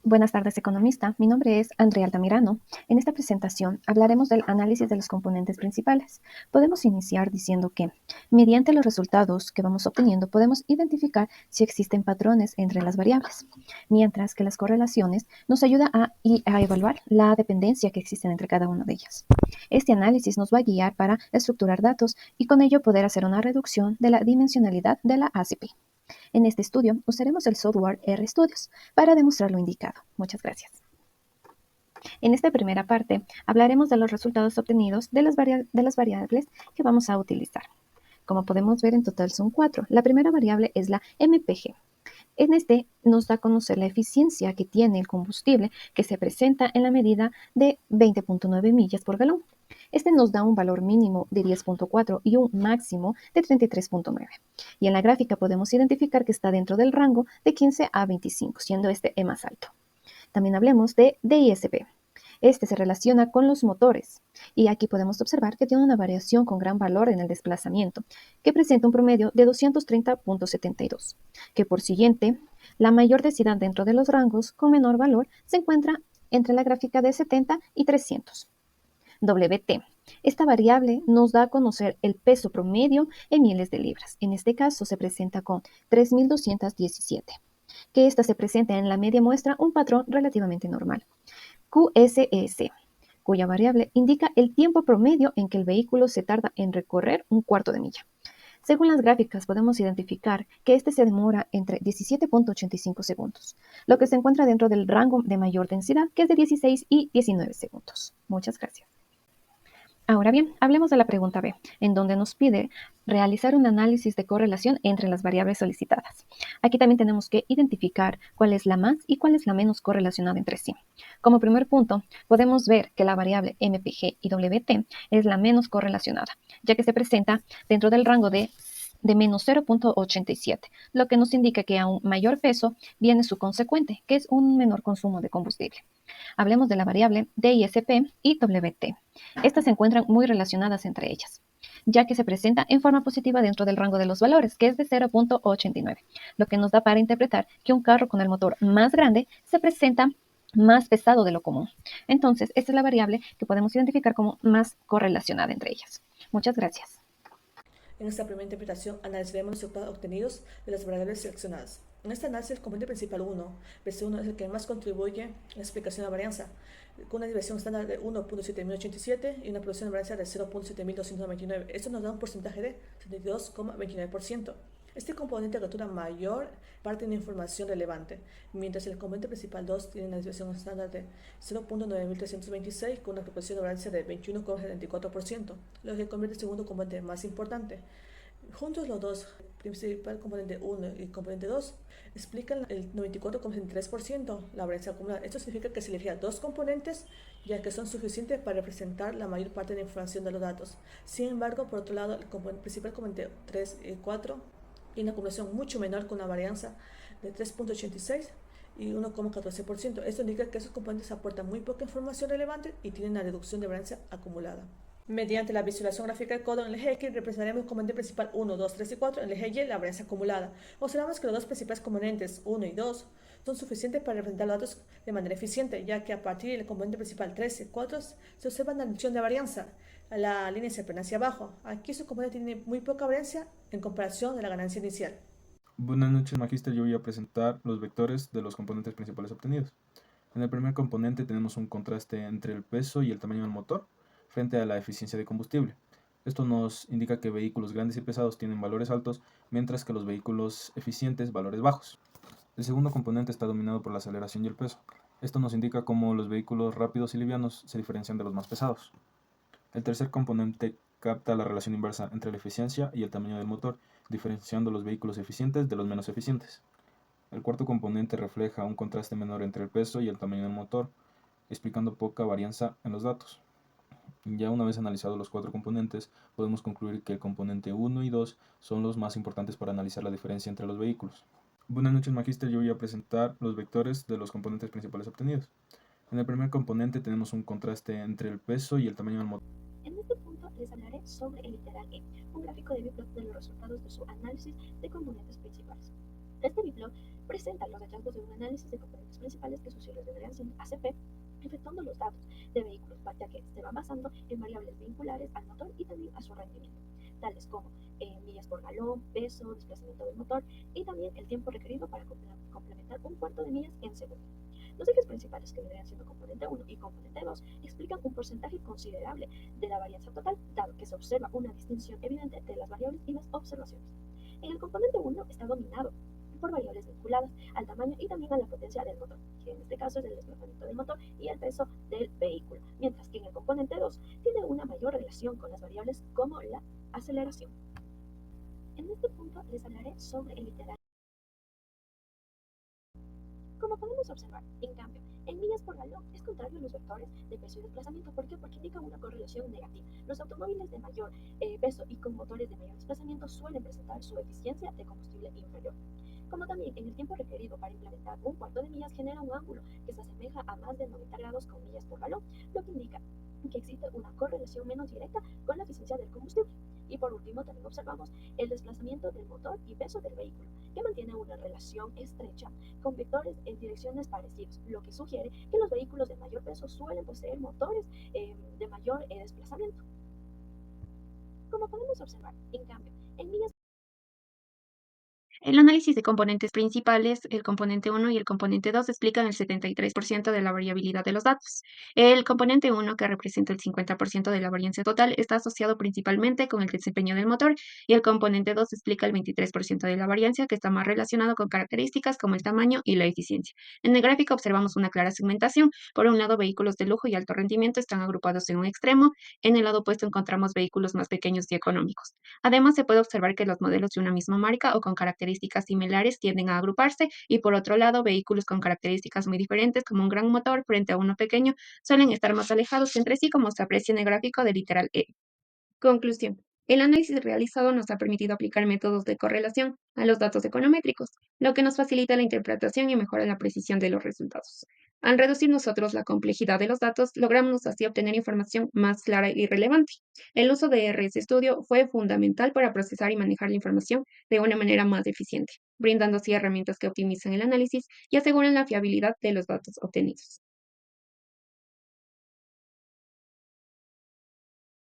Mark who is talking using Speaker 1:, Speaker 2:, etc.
Speaker 1: Buenas tardes, economista. Mi nombre es Andrea Altamirano. En esta presentación hablaremos del análisis de los componentes principales. Podemos iniciar diciendo que, mediante los resultados que vamos obteniendo, podemos identificar si existen patrones entre las variables, mientras que las correlaciones nos ayudan a evaluar la dependencia que existe entre cada una de ellas. Este análisis nos va a guiar para estructurar datos y con ello poder hacer una reducción de la dimensionalidad de la ACP. En este estudio usaremos el software RStudios para demostrar lo indicado. Muchas gracias. En esta primera parte hablaremos de los resultados obtenidos de las variables que vamos a utilizar. Como podemos ver, en total son 4. La primera variable es la MPG. En este nos da a conocer la eficiencia que tiene el combustible, que se presenta en la medida de 20.9 millas por galón. Este nos da un valor mínimo de 10.4 y un máximo de 33.9. Y en la gráfica podemos identificar que está dentro del rango de 15 a 25, siendo este el más alto. También hablemos de DISP. Este se relaciona con los motores y aquí podemos observar que tiene una variación con gran valor en el desplazamiento, que presenta un promedio de 230.72, que por siguiente, la mayor densidad dentro de los rangos con menor valor se encuentra entre la gráfica de 70 y 300. WT. Esta variable nos da a conocer el peso promedio en miles de libras. En este caso se presenta con 3.217, que esta se presenta en la media muestra un patrón relativamente normal. QSS, cuya variable indica el tiempo promedio en que el vehículo se tarda en recorrer un cuarto de milla. Según las gráficas, podemos identificar que este se demora entre 17.85 segundos, lo que se encuentra dentro del rango de mayor densidad, que es de 16 y 19 segundos. Muchas gracias. Ahora bien, hablemos de la pregunta B, en donde nos pide realizar un análisis de correlación entre las variables solicitadas. Aquí también tenemos que identificar cuál es la más y cuál es la menos correlacionada entre sí. Como primer punto, podemos ver que la variable MPG y WT es la menos correlacionada, ya que se presenta dentro del rango de menos 0.87, lo que nos indica que a un mayor peso viene su consecuente, que es un menor consumo de combustible. Hablemos de la variable DISP y WT. Estas se encuentran muy relacionadas entre ellas, ya que se presenta en forma positiva dentro del rango de los valores, que es de 0.89, lo que nos da para interpretar que un carro con el motor más grande se presenta más pesado de lo común. Entonces, esta es la variable que podemos identificar como más correlacionada entre ellas. Muchas gracias.
Speaker 2: En esta primera interpretación analizaremos los resultados obtenidos de las variables seleccionadas. En este análisis, el componente principal 1, BC1 es el que más contribuye a la explicación de la varianza, con una desviación estándar de 1.7087 y una producción de varianza de 0.7299. Esto nos da un porcentaje de 72,29%. Este componente captura mayor parte de la información relevante, mientras el componente principal 2 tiene una desviación estándar de 0.9326 con una proporción de varianza de 21,74%, lo que convierte el segundo componente más importante. Juntos los dos, principal componente 1 y componente 2, explican el 94,3% la varianza acumulada. Esto significa que se elegirá dos componentes ya que son suficientes para representar la mayor parte de la información de los datos. Sin embargo, por otro lado, el principal componente 3 y 4 tiene una acumulación mucho menor con una varianza de 3,86 y 1,14%. Esto indica que esos componentes aportan muy poca información relevante y tienen una reducción de varianza acumulada. Mediante la visualización gráfica del codo en el eje X representaremos el componente principal 1, 2, 3 y 4, en el eje Y la varianza acumulada. Observamos que los dos principales componentes 1 y 2 son suficientes para representar los datos de manera eficiente, ya que a partir del componente principal 3 y 4 se observa una reducción de varianza. La línea se plana hacia abajo. Aquí su componente tiene muy poca varianza en comparación de la ganancia inicial.
Speaker 3: Buenas noches, Magister. Yo voy a presentar los vectores de los componentes principales obtenidos. En el primer componente tenemos un contraste entre el peso y el tamaño del motor frente a la eficiencia de combustible. Esto nos indica que vehículos grandes y pesados tienen valores altos, mientras que los vehículos eficientes valores bajos. El segundo componente está dominado por la aceleración y el peso. Esto nos indica cómo los vehículos rápidos y livianos se diferencian de los más pesados. El tercer componente capta la relación inversa entre la eficiencia y el tamaño del motor, diferenciando los vehículos eficientes de los menos eficientes. El cuarto componente refleja un contraste menor entre el peso y el tamaño del motor, explicando poca varianza en los datos. Ya una vez analizados los cuatro componentes, podemos concluir que el componente 1 y 2 son los más importantes para analizar la diferencia entre los vehículos. Buenas noches, Magister. Yo voy a presentar los vectores de los componentes principales obtenidos. En el primer componente tenemos un contraste entre el peso y el tamaño del motor.
Speaker 1: En este punto les hablaré sobre el literal E, un gráfico de biplot de los resultados de su análisis de componentes principales. Este biblio presenta los hallazgos de un análisis de componentes principales que sus siglas vendrían siendo ACP, efectuando los datos de vehículos, ya que se van basando en variables vinculares al motor y también a su rendimiento, tales como millas por galón, peso, desplazamiento del motor y también el tiempo requerido para complementar un cuarto de millas en segundo. Los ejes principales que vendrían siendo componente 1 y componente 2 explican un porcentaje considerable de la varianza total, dado que se observa una distinción evidente de las variables y las observaciones. En el componente 1 está dominado por variables vinculadas al tamaño y también a la potencia del motor, que en este caso es el desplazamiento del motor y el peso del vehículo, mientras que en el componente 2 tiene una mayor relación con las variables como la aceleración. En este punto les hablaré sobre el literal. Como podemos observar, en cambio, en millas por galón es contrario a los vectores de peso y desplazamiento. ¿Por qué? Porque indican una correlación negativa. Los automóviles de mayor peso y con motores de mayor desplazamiento suelen presentar su eficiencia de combustible inferior. Como también en el tiempo requerido para implementar un cuarto de millas genera un ángulo que se asemeja a más de 90 grados con millas por galón, lo que indica que existe una correlación menos directa con la eficiencia del combustible. Y por último, también observamos el desplazamiento del motor y peso del vehículo, que mantiene una relación estrecha con vectores en direcciones parecidos, lo que sugiere que los vehículos de mayor peso suelen poseer motores de mayor desplazamiento. Como podemos observar, en cambio, en millas.
Speaker 4: El análisis de componentes principales, el componente 1 y el componente 2 explican el 73% de la variabilidad de los datos. El componente 1, que representa el 50% de la varianza total, está asociado principalmente con el desempeño del motor y el componente 2 explica el 23% de la varianza, que está más relacionado con características como el tamaño y la eficiencia. En el gráfico observamos una clara segmentación. Por un lado, vehículos de lujo y alto rendimiento están agrupados en un extremo. En el lado opuesto encontramos vehículos más pequeños y económicos. Además, se puede observar que los modelos de una misma marca o con características similares tienden a agruparse y por otro lado, vehículos con características muy diferentes como un gran motor frente a uno pequeño suelen estar más alejados entre sí como se aprecia en el gráfico del literal E. Conclusión. El análisis realizado nos ha permitido aplicar métodos de correlación a los datos econométricos, lo que nos facilita la interpretación y mejora la precisión de los resultados. Al reducir nosotros la complejidad de los datos, logramos así obtener información más clara y relevante. El uso de RStudio fue fundamental para procesar y manejar la información de una manera más eficiente, brindando así herramientas que optimizan el análisis y aseguran la fiabilidad de los datos obtenidos.